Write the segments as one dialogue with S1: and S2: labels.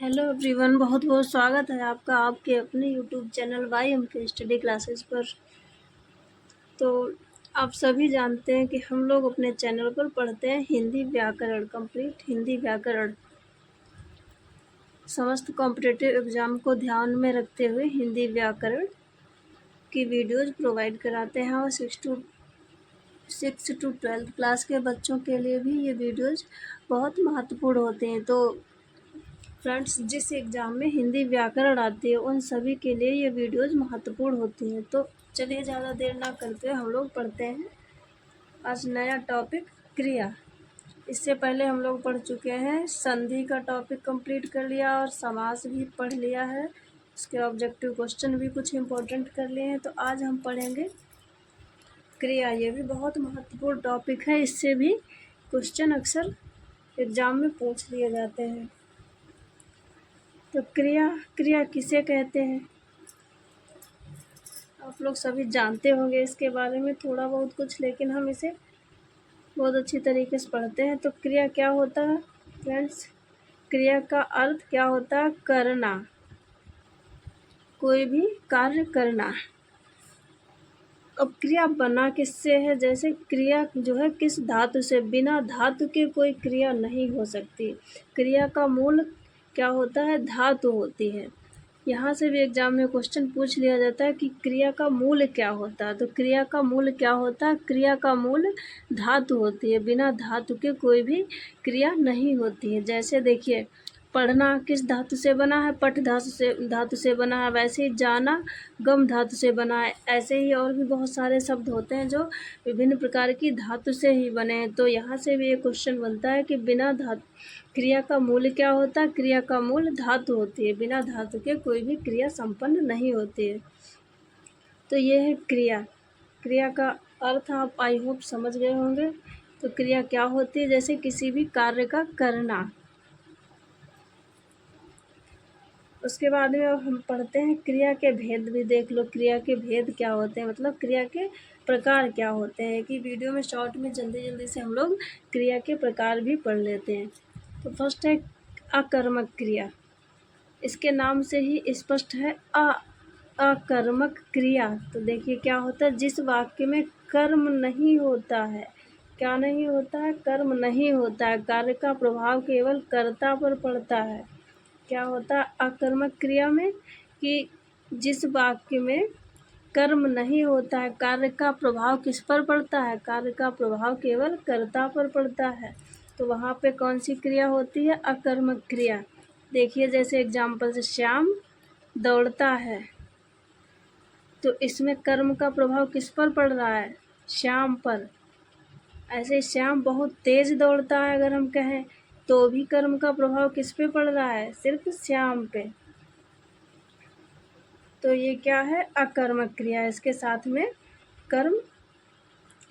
S1: Hello everyone, बहुत बहुत स्वागत है आपका आपके अपने यूट्यूब चैनल YM के स्टडी क्लासेस पर। तो आप सभी जानते हैं कि हम लोग अपने चैनल पर पढ़ते हैं हिंदी व्याकरण, कंप्लीट हिंदी व्याकरण। समस्त कॉम्पिटिटिव एग्ज़ाम को ध्यान में रखते हुए हिंदी व्याकरण की वीडियोज़ प्रोवाइड कराते हैं और 6 to 12 क्लास के बच्चों के लिए भी ये वीडियोज़ बहुत महत्वपूर्ण होते हैं। तो फ्रेंड्स, जिस एग्ज़ाम में हिंदी व्याकरण आती है उन सभी के लिए ये वीडियोज़ महत्वपूर्ण होती हैं। तो चलिए ज़्यादा देर ना करते हम लोग पढ़ते हैं आज नया टॉपिक क्रिया। इससे पहले हम लोग पढ़ चुके हैं, संधि का टॉपिक कंप्लीट कर लिया और समास भी पढ़ लिया है। उसके ऑब्जेक्टिव क्वेश्चन भी कुछ इम्पोर्टेंट कर लिए हैं। तो आज हम पढ़ेंगे क्रिया। ये भी बहुत महत्वपूर्ण टॉपिक है, इससे भी क्वेश्चन अक्सर एग्ज़ाम में पूछ लिए जाते हैं। तो क्रिया किसे कहते हैं आप लोग सभी जानते होंगे इसके बारे में थोड़ा बहुत कुछ, लेकिन हम इसे बहुत अच्छी तरीके से पढ़ते हैं। तो क्रिया क्या होता है फ्रेंड्स? क्रिया का अर्थ क्या होता है? करना, कोई भी कार्य करना। अब क्रिया बना किससे है? जैसे क्रिया जो है किस धातु से, बिना धातु के कोई क्रिया नहीं हो सकती। क्रिया का मूल क्या होता है? धातु होती है। यहाँ से भी एग्जाम में क्वेश्चन पूछ लिया जाता है कि क्रिया का मूल क्या होता है। तो क्रिया का मूल क्या होता है? क्रिया का मूल धातु होती है। बिना धातु के कोई भी क्रिया नहीं होती है। जैसे देखिए, पढ़ना किस धातु से बना है? पठ धातु से बना है। वैसे ही जाना गम धातु से बना है। ऐसे ही और भी बहुत सारे शब्द होते हैं जो विभिन्न प्रकार की धातु से ही बने हैं। तो यहाँ से भी एक क्वेश्चन बनता है कि बिना धातु क्रिया का मूल क्या होता है? क्रिया का मूल धातु होती है। बिना धातु के कोई भी क्रिया संपन्न नहीं होती है। तो ये है क्रिया। क्रिया का अर्थ आप आई होप समझ गए होंगे। तो क्रिया क्या होती है? जैसे किसी भी कार्य का करना। उसके बाद में अब हम पढ़ते हैं क्रिया के भेद भी देख लो। क्रिया के भेद क्या होते हैं, मतलब क्रिया के प्रकार क्या होते हैं, कि वीडियो में शॉर्ट में जल्दी से हम लोग क्रिया के प्रकार भी पढ़ लेते हैं। तो फर्स्ट है अकर्मक क्रिया। इसके नाम से ही स्पष्ट है अकर्मक क्रिया। तो देखिए क्या होता है? जिस वाक्य में कर्म नहीं होता है। क्या नहीं होता है? कर्म नहीं होता है। कार्य का प्रभाव केवल कर्ता पर पड़ता है। क्या होता है अकर्मक क्रिया में? कि जिस वाक्य में कर्म नहीं होता है, कार्य का प्रभाव किस पर पड़ता है? कार्य का प्रभाव केवल कर्ता पर पड़ता है। तो वहाँ पे कौन सी क्रिया होती है? अकर्मक क्रिया। देखिए जैसे एग्जाम्पल से, श्याम दौड़ता है। तो इसमें कर्म का प्रभाव किस पर पड़ रहा है? श्याम पर। ऐसे श्याम बहुत तेज दौड़ता है अगर हम कहें, तो भी कर्म का प्रभाव किस पे पड़ रहा है? सिर्फ श्याम पे। तो ये क्या है? अकर्मक क्रिया। इसके साथ में कर्म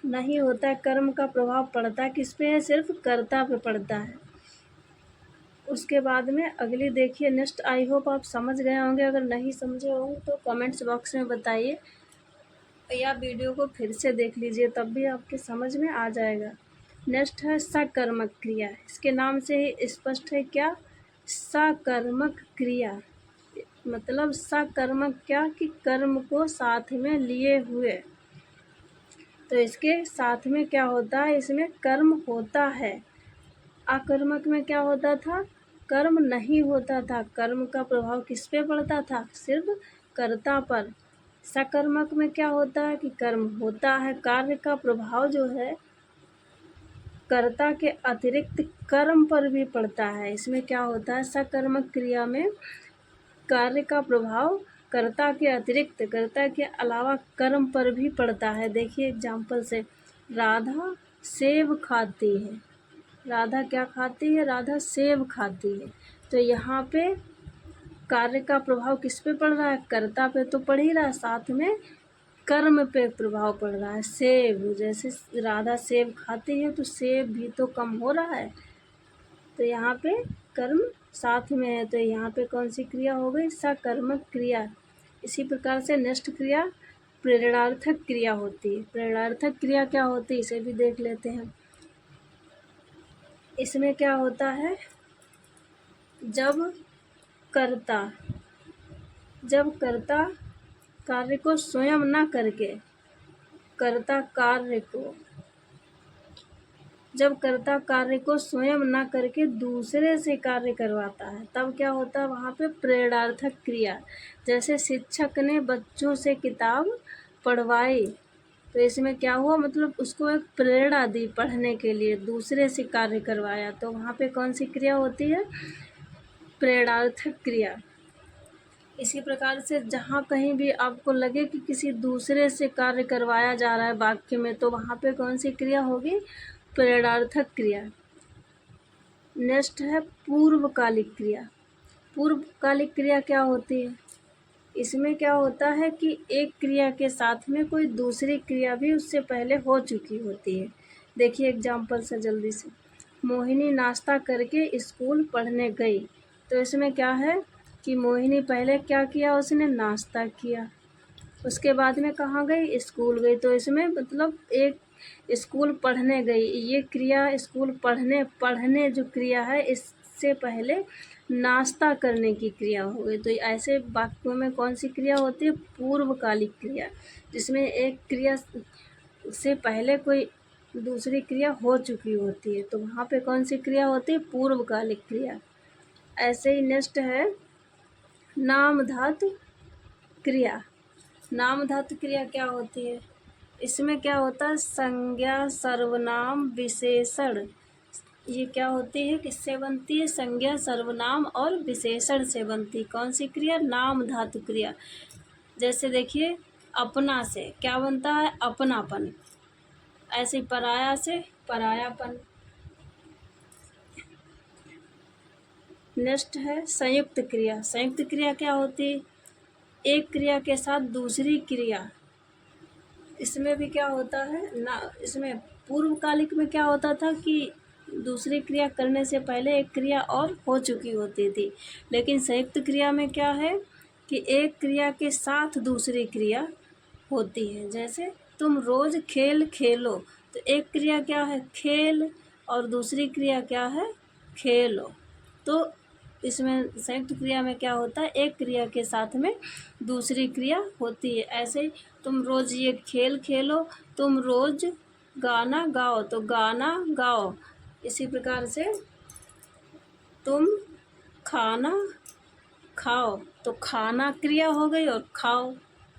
S1: नहीं होता है। कर्म का प्रभाव पड़ता है किस पे है? सिर्फ कर्ता पे पड़ता है। उसके बाद में अगली देखिए नेक्स्ट, आई होप आप समझ गए होंगे। अगर नहीं समझे होंगे तो कमेंट्स बॉक्स में बताइए, या वीडियो को फिर से देख लीजिए, तब भी आपके समझ में आ जाएगा। नेक्स्ट है सकर्मक क्रिया। इसके नाम से ही स्पष्ट है क्या? सकर्मक क्रिया। मतलब सकर्मक क्या? कि कर्म को साथ में लिए हुए। तो इसके साथ में क्या होता है? इसमें कर्म होता है। अकर्मक में क्या होता था? कर्म नहीं होता था। कर्म का प्रभाव किस पे पड़ता था? सिर्फ कर्ता पर। सकर्मक में क्या होता है? कि कर्म होता है, कार्य का प्रभाव जो है कर्ता के अतिरिक्त कर्म पर भी पड़ता है। इसमें क्या होता है? सकर्मक क्रिया में कार्य का प्रभाव कर्ता के अतिरिक्त, कर्ता के अलावा कर्म पर भी पड़ता है। देखिए एग्जाम्पल से, राधा सेब खाती है। राधा क्या खाती है? राधा सेब खाती है। तो यहाँ पे कार्य का प्रभाव किस पे पड़ रहा है? कर्ता पे तो पड़ ही रहा है, साथ में कर्म पे प्रभाव पड़ रहा है। सेब, जैसे राधा सेब खाती है तो सेब भी तो कम हो रहा है। तो यहाँ पे कर्म साथ में है। तो यहाँ पे कौन सी क्रिया हो गई? सकर्मक क्रिया। इसी प्रकार से नेक्स्ट क्रिया प्रेरणार्थक क्रिया होती है। प्रेरणार्थक क्रिया क्या होती है इसे भी देख लेते हैं। इसमें क्या होता है? जब कर्ता, जब कर्ता कार्य को स्वयं न करके कर्ता कार्य को जब कर्ता कार्य को स्वयं न करके दूसरे से कार्य करवाता है तब क्या होता है वहाँ पे प्रेरणार्थक क्रिया। जैसे शिक्षक ने बच्चों से किताब पढ़वाई तो इसमें क्या हुआ, मतलब उसको एक प्रेरणा दी पढ़ने के लिए, दूसरे से कार्य करवाया, तो वहाँ पे कौन सी क्रिया होती है, प्रेरणार्थक क्रिया। इसी प्रकार से जहाँ कहीं भी आपको लगे कि किसी दूसरे से कार्य करवाया जा रहा है वाक्य में, तो वहाँ पे कौन सी क्रिया होगी, प्रेरणार्थक क्रिया। नेक्स्ट है पूर्वकालिक क्रिया। पूर्वकालिक क्रिया क्या होती है, इसमें क्या होता है कि एक क्रिया के साथ में कोई दूसरी क्रिया भी उससे पहले हो चुकी होती है। देखिए एग्जाम्पल से जल्दी से, मोहिनी नाश्ता करके स्कूल पढ़ने गई, तो इसमें क्या है कि मोहिनी पहले क्या किया, उसने नाश्ता किया, उसके बाद में कहाँ गई, स्कूल गई, तो इसमें मतलब एक स्कूल पढ़ने गई, ये क्रिया स्कूल पढ़ने जो क्रिया है इससे पहले नाश्ता करने की क्रिया हो गई। तो ऐसे वाक्यों में कौन सी क्रिया होती है, पूर्वकालिक क्रिया, जिसमें एक क्रिया से पहले कोई दूसरी क्रिया हो चुकी होती है, तो वहाँ पे कौन सी क्रिया होती है, पूर्वकालिक क्रिया। ऐसे ही नेक्स्ट है नाम धातु क्रिया। नाम धातु क्रिया क्या होती है, इसमें क्या होता है, संज्ञा सर्वनाम विशेषण, ये क्या होती है, किससे बनती है, संज्ञा सर्वनाम और विशेषण से बनती। कौन सी क्रिया, नाम धातु क्रिया। जैसे देखिए अपना से क्या बनता है, अपनापन, ऐसे पराया से परायापन। नेक्स्ट है संयुक्त क्रिया। संयुक्त क्रिया क्या होती है, एक क्रिया के साथ दूसरी क्रिया, इसमें भी क्या होता है ना, इसमें पूर्वकालिक में क्या होता था कि दूसरी क्रिया करने से पहले एक क्रिया और हो चुकी होती थी, लेकिन संयुक्त क्रिया में क्या है कि एक क्रिया के साथ दूसरी क्रिया होती है। जैसे तुम रोज़ खेल खेलो, तो एक क्रिया क्या है, खेल, और दूसरी क्रिया क्या है, खेलो। तो इसमें संयुक्त क्रिया में क्या होता है, एक क्रिया के साथ में दूसरी क्रिया होती है। ऐसे ही तुम रोज़ ये खेल खेलो, तुम रोज़ गाना गाओ, तो गाना गाओ। इसी प्रकार से तुम खाना खाओ, तो खाना क्रिया हो गई और खाओ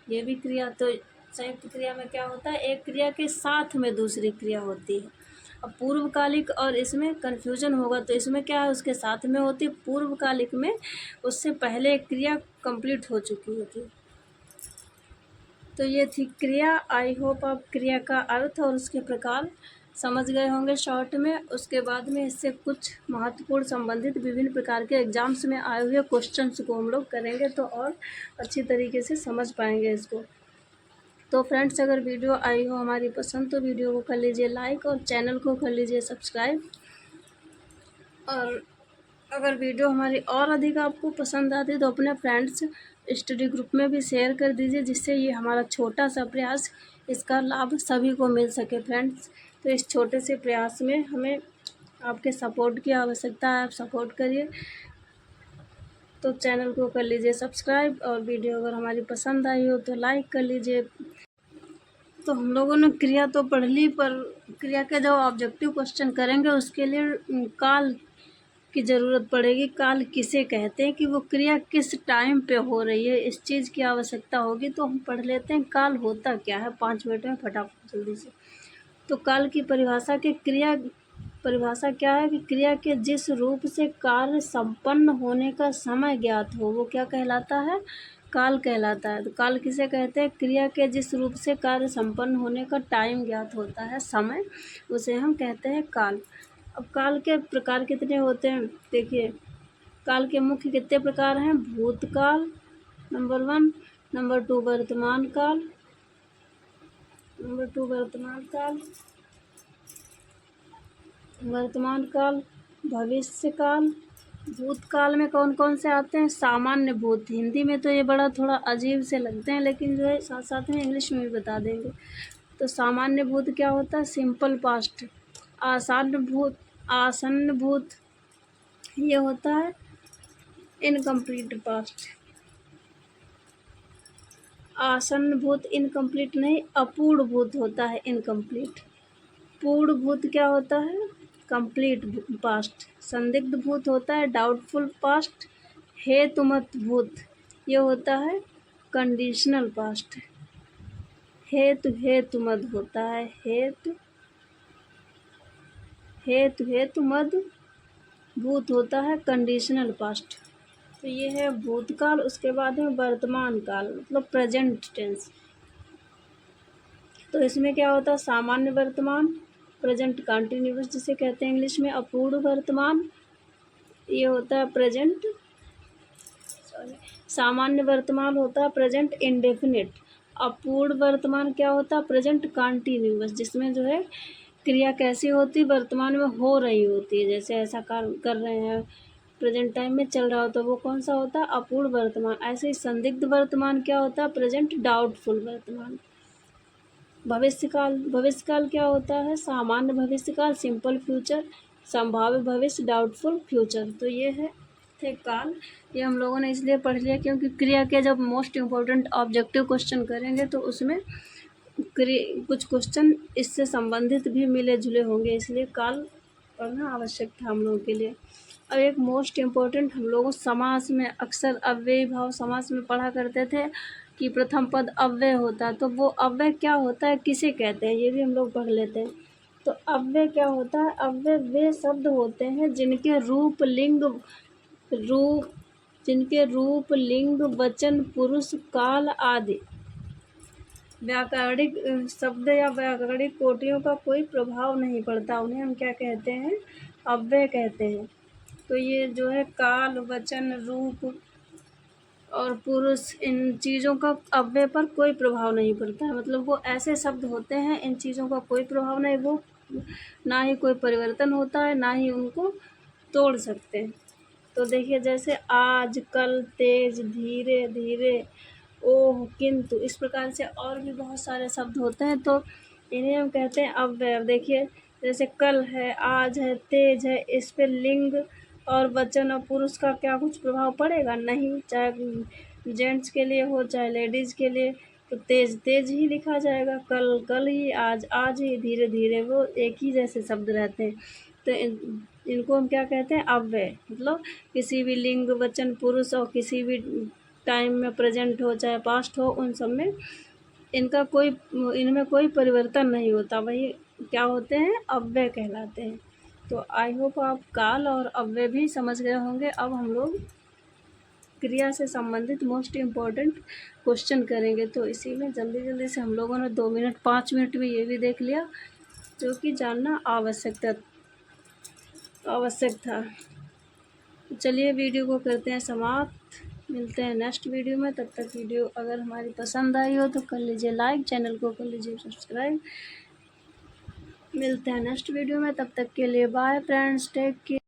S1: ये भी क्रिया। तो संयुक्त क्रिया में क्या होता है, एक क्रिया के साथ में दूसरी क्रिया होती है। अब पूर्वकालिक और इसमें कन्फ्यूजन होगा, तो इसमें क्या है, उसके साथ में होती है, पूर्वकालिक में उससे पहले एक क्रिया कंप्लीट हो चुकी होती है। तो ये थी क्रिया। आई होप आप क्रिया का अर्थ और उसके प्रकार समझ गए होंगे शॉर्ट में। उसके बाद में इससे कुछ महत्वपूर्ण संबंधित विभिन्न प्रकार के एग्जाम्स में आए हुए क्वेश्चंस को हम लोग करेंगे, तो और अच्छी तरीके से समझ पाएंगे इसको। तो फ्रेंड्स अगर वीडियो आई हो हमारी पसंद तो वीडियो को कर लीजिए लाइक और चैनल को कर लीजिए सब्सक्राइब। और अगर वीडियो हमारी और अधिक आपको पसंद आती है तो अपने फ्रेंड्स स्टडी ग्रुप में भी शेयर कर दीजिए, जिससे ये हमारा छोटा सा प्रयास, इसका लाभ सभी को मिल सके फ्रेंड्स। तो इस छोटे से प्रयास में हमें आपके सपोर्ट की आवश्यकता है, आप सपोर्ट करिए। तो चैनल को कर लीजिए सब्सक्राइब और वीडियो अगर हमारी पसंद आई हो तो लाइक कर लीजिए। तो हम लोगों ने क्रिया तो पढ़ ली, पर क्रिया के जो ऑब्जेक्टिव क्वेश्चन करेंगे उसके लिए काल की ज़रूरत पड़ेगी। काल किसे कहते हैं, कि वो क्रिया किस टाइम पे हो रही है, इस चीज़ की आवश्यकता होगी। तो हम पढ़ लेते हैं काल होता क्या है 5 मिनट में फटाफट जल्दी से। तो काल की परिभाषा परिभाषा क्या है कि क्रिया के जिस रूप से कार्य संपन्न होने का समय ज्ञात हो वो क्या कहलाता है, काल कहलाता है। तो काल किसे कहते हैं, क्रिया के जिस रूप से कार्य संपन्न होने का टाइम ज्ञात होता है, समय, उसे हम कहते हैं काल। अब काल के प्रकार कितने होते हैं, देखिए काल के मुख्य कितने प्रकार हैं, भूतकाल नंबर 1, नंबर 2 वर्तमान काल, वर्तमान काल, भविष्य काल। भूतकाल में कौन कौन से आते हैं, सामान्य भूत, हिंदी में तो ये बड़ा थोड़ा अजीब से लगते हैं, लेकिन जो है साथ साथ में इंग्लिश में भी बता देंगे। तो सामान्य भूत क्या होता है, सिंपल पास्ट। आसन्न भूत ये होता है इनकम्प्लीट पास्ट। आसन्न भूत इनकम्प्लीट नहीं, अपूर्ण भूत होता है इनकम्प्लीट। पूर्ण भूत क्या होता है? Complete past. संदिग्ध भूत होता है डाउटफुल पास्ट। हेतुमत भूत ये होता है कंडीशनल पास्ट। हेतुमद होता है हेतुमद भूत होता है कंडीशनल पास्ट। तो ये है भूतकाल। उसके बाद में वर्तमान काल मतलब प्रेजेंट टेंस। तो इसमें क्या होता है? सामान्य वर्तमान, प्रेजेंट कंटिन्यूअस जिसे कहते हैं इंग्लिश में। अपूर्ण वर्तमान ये होता है प्रेजेंट, सामान्य वर्तमान होता है प्रेजेंट इंडेफिनिट। अपूर्ण वर्तमान क्या होता है? प्रेजेंट कंटिन्यूअस, जिसमें जो है क्रिया कैसी होती? वर्तमान में हो रही होती है, जैसे ऐसा काम कर रहे हैं, प्रेजेंट टाइम में चल रहा होता है, वो कौन सा होता है? अपूर्ण वर्तमान। ऐसे ही संदिग्ध वर्तमान क्या होता है? प्रेजेंट डाउटफुल वर्तमान। भविष्यकाल क्या होता है? सामान्य भविष्यकाल सिंपल फ्यूचर, संभाव्य भविष्य डाउटफुल फ्यूचर। तो ये है थे काल। ये हम लोगों ने इसलिए पढ़ लिया क्योंकि क्रिया के जब मोस्ट इम्पोर्टेंट ऑब्जेक्टिव क्वेश्चन करेंगे तो उसमें कुछ क्वेश्चन इससे संबंधित भी मिले जुले होंगे, इसलिए काल पढ़ना आवश्यक था हम लोगों के लिए। और एक मोस्ट इम्पोर्टेंट हम लोग समास में अक्सर अव्ययी भाव समास में पढ़ा करते थे कि प्रथम पद अव्यय होता है। तो वो अव्यय क्या होता है, किसे कहते हैं, ये भी हम लोग पढ़ लेते हैं। तो अव्यय क्या होता है? अव्यय वे शब्द होते हैं जिनके रूप लिंग वचन पुरुष काल आदि व्याकरणिक शब्द या व्याकरणिक कोटियों का कोई प्रभाव नहीं पड़ता, उन्हें हम क्या कहते हैं? अव्यय कहते हैं। तो ये जो है काल, वचन, रूप और पुरुष, इन चीज़ों का अव्यय पर कोई प्रभाव नहीं पड़ता है। मतलब वो ऐसे शब्द होते हैं, इन चीज़ों का कोई प्रभाव नहीं, वो ना ही कोई परिवर्तन होता है, ना ही उनको तोड़ सकते हैं। तो देखिए जैसे आज, कल, तेज, धीरे धीरे, ओह, किंतु, इस प्रकार से और भी बहुत सारे शब्द होते हैं। तो इन्हें हम कहते हैं अव्यय। देखिए जैसे कल है, आज है, तेज है, इस पे लिंग और वचन और पुरुष का क्या कुछ प्रभाव पड़ेगा? नहीं। चाहे जेंट्स के लिए हो चाहे लेडीज़ के लिए, तो तेज तेज ही लिखा जाएगा, कल कल ही, आज आज ही, धीरे धीरे, वो एक ही जैसे शब्द रहते हैं। तो इनको हम क्या कहते हैं? अव्यय। मतलब किसी भी लिंग वचन पुरुष और किसी भी टाइम में प्रेजेंट हो चाहे पास्ट हो, उन सब में इनमें कोई परिवर्तन नहीं होता, वही क्या होते हैं? अव्यय कहलाते हैं। तो आई होप आप काल और अव्यय भी समझ गए होंगे। अब हम लोग क्रिया से संबंधित मोस्ट इम्पोर्टेंट क्वेश्चन करेंगे। तो इसी में जल्दी से हम लोगों ने 2 मिनट 5 मिनट में ये भी देख लिया जो कि जानना आवश्यक था। चलिए वीडियो को करते हैं समाप्त, मिलते हैं नेक्स्ट वीडियो में। तब तक वीडियो अगर हमारी पसंद आई हो तो कर लीजिए लाइक, चैनल को कर लीजिए सब्सक्राइब। मिलते हैं नेक्स्ट वीडियो में, तब तक के लिए बाय फ्रेंड्स, टेक केयर।